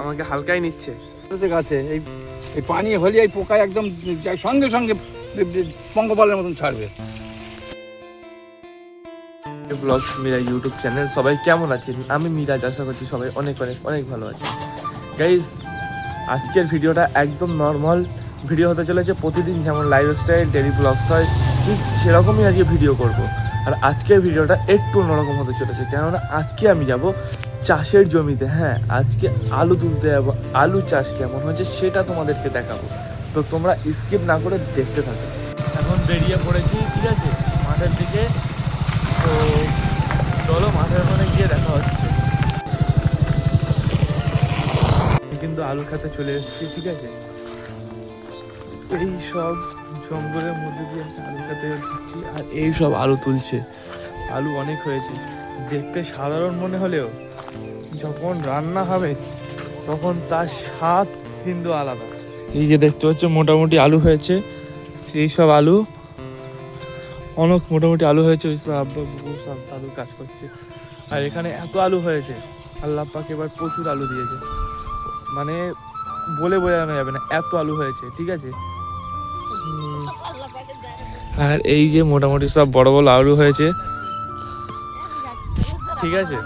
আমাকে হালকাই নিচ্ছে গাছে এই পানি হলে এই পোকা একদম সঙ্গে সঙ্গে পঙ্গপালের মতন ছাড়বে। ব্লগস মিরাজ ইউটিউব চ্যানেল, সবাই কেমন আছেন? আমি মিরাজ, আশা করছি সবাই অনেক অনেক অনেক ভালো আছে। গাইস, আজকের ভিডিওটা একদম নর্মাল ভিডিও হতে চলেছে। প্রতিদিন যেমন লাইফস্টাইল ডেইলি ব্লগস হয় ঠিক সেরকমই আজকে ভিডিও করব। আর আজকের ভিডিওটা একটু অন্যরকম হতে চলেছে, কেননা আজকে আমি যাব চাষের জমিতে। হ্যাঁ, আজকে আলু তুলতে যাবো। আলু চাষ কেমন হচ্ছে সেটা তোমাদেরকে দেখাবো, তো তোমরা স্কিপ না করে দেখতে থাকো। এখন বেরিয়ে পড়েছি, ঠিক আছে, মাঠের দিকে। তো চলো মাঠের ওখানে গিয়ে দেখা হচ্ছে। কিন্তু আলু খেতে চলে এসেছি, ঠিক আছে। এই সব জঙ্গলের মধ্যে দিয়ে আলু খেতে ঢুকছি, আর এই সব আলু তুলছে। আলু অনেক হয়েছে, দেখতে সাধারণ মনে হলেও যখন রান্না হবে তখন তার স্বাদ কিন্তু আলাদা। এই যে দেখতে পাচ্ছ মোটামুটি আলু হয়েছে, এই সব আলু অনেক মোটামুটি আলু হয়েছে। ওই সব আব্বা সব আলু কাজ করছে। আর এখানে এত আলু হয়েছে, আল্লাহ পাক এবার প্রচুর আলু দিয়েছে, মানে বলে বোঝানো যাবে না, এত আলু হয়েছে, ঠিক আছে। আর এই যে মোটামুটি সব বড় বড় আলু হয়েছে, ঠিক আছে।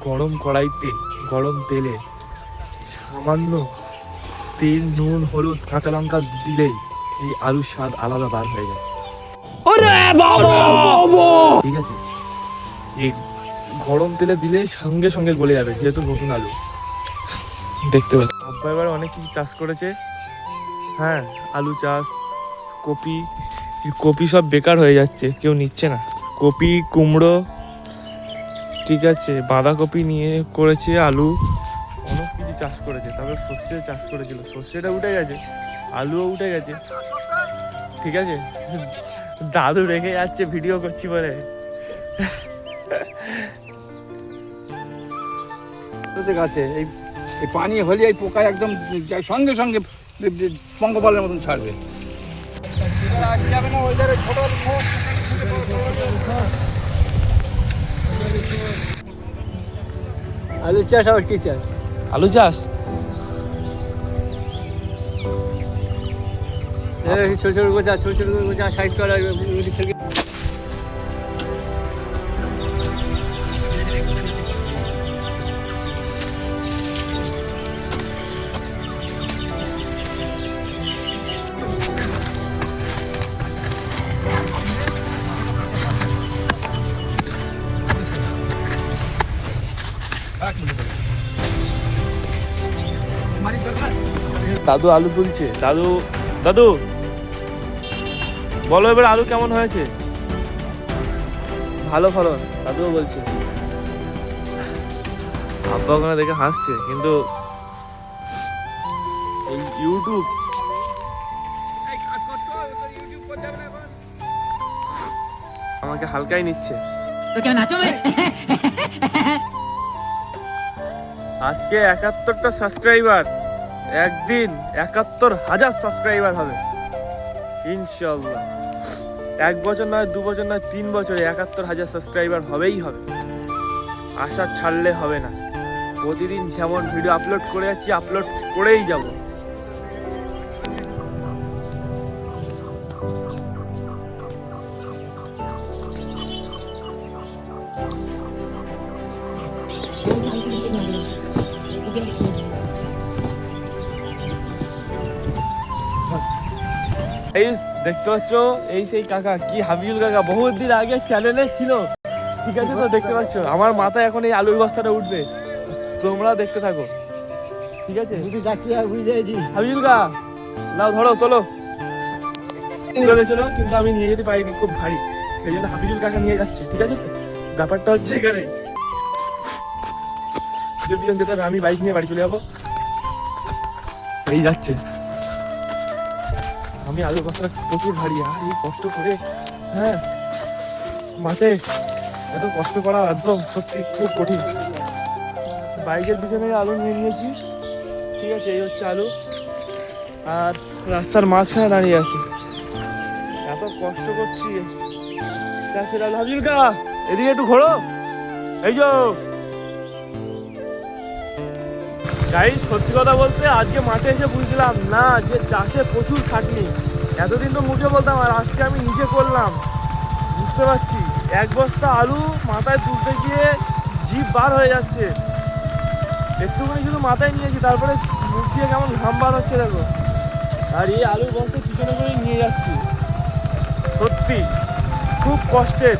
গরম কড়াইতে গরম তেলে সামান্য তেল, নুন, হলুদ, কাঁচা লঙ্কা দিলেই এই আলুর স্বাদ আলাদা বার হয়ে যায়, ঠিক আছে। এই গরম তেলে দিলে সঙ্গে সঙ্গে গলে যাবে, যেহেতু নতুন আলু। দেখতে পাচ্ছি আব্বা এবার অনেক কিছু চাষ করেছে। হ্যাঁ, আলু চাষ, কপি সব বেকার হয়ে যাচ্ছে, কেউ নিচ্ছে না। কপি, কুমড়ো, ঠিক আছে, বাঁধাকপি নিয়ে করেছে, আলু, অনেক কিছু চাষ করেছে। তারপর সর্ষে চাষ করেছিল, সর্ষেটা উঠে গেছে, আলুও উঠে গেছে, ঠিক আছে। দাদু রেখে যাচ্ছে ভিডিও করছি বলে। গাছে এই পানি হলে এই পোকা একদম সঙ্গে সঙ্গে পঙ্গপালের মতন ছাড়বে। আলু চাষ আবার কি চাষ? আলু চাষ ছোট ছোট গোছা, ছোট ছোট গোছা সাইড করা ওদিক থেকে। দাদু আলু তুলছে। দাদু দাদু বলো এবার আলু কেমন হয়েছে? ভালো ফলন, দাদুও বলছে। আব্বা ওখানে দেখে হাসছে, কিন্তু এই ইউটিউব আমাকে হালকাই নিচ্ছে। আজকে 71টা সাবস্ক্রাইবার, একদিন 71,000 সাবস্ক্রাইবার হবে ইনশাআল্লাহ। 1 বছর নয়, 2 বছর নয়, 3 বছরে 71,000 সাবস্ক্রাইবার হবেই হবে। আশা ছাড়লে হবে না। প্রতিদিন যেমন ভিডিও আপলোড করে যাচ্ছি, আপলোড করেই যাব। এই দেখতে পাচ্ছ, এই সেই কাকা, কি হাবিবুল কাকা, বহুত দিন আগে চ্যানেলে ছিল, ঠিক আছে। তো দেখতে পাচ্ছ আমার মাথায় এখন এই আলুর বস্তাটা উঠবে, তোমরা দেখতে থাকো, ঠিক আছে। হাবিবুল কাকা নাও, ধরো, তোলো, চলো। কিন্তু আমি নিয়ে যেতে পারিনি, খুব ভারী, সেই জন্য হাবিবুল কাকা নিয়ে যাচ্ছে, ঠিক আছে। ব্যাপারটা হচ্ছে এখানে আমি বাইক নিয়ে বাড়ি চলে যাবো, এই যাচ্ছে। আমি আলু বস্তা প্রচুর ভারী, আর এই কষ্ট করে, হ্যাঁ, মাঠে এত কষ্ট করা একদম সত্যি খুব কঠিন। বাইকের পিছনে আলু নিয়ে নিয়েছি, ঠিক আছে। এই হচ্ছে আলু, আর রাস্তার মাঝখানে দাঁড়িয়ে আছি, এত কষ্ট করছি চাষের আলু। হাবিবুল কাকা এদিকে একটু ঘোরো, এই যো গাইস সত্যি কথা বলতে আজকে মাঠে এসে বুঝলাম না যে চাষে প্রচুর খাটনি। এতদিন তো মুখে বলতাম, আর আজকে আমি নিজে করলাম, বুঝতে পারছি। এক বস্তা আলু মাথায় তুলতে গিয়ে জিভ বার হয়ে যাচ্ছে। একটুখানি শুধু মাথায় নিয়েছি, তারপরে মুখ দিয়ে কেমন ঘাম বার হচ্ছে দেখো। আর এই আলুর বস্তা পিছনে করে নিয়ে যাচ্ছি, সত্যি খুব কষ্টের।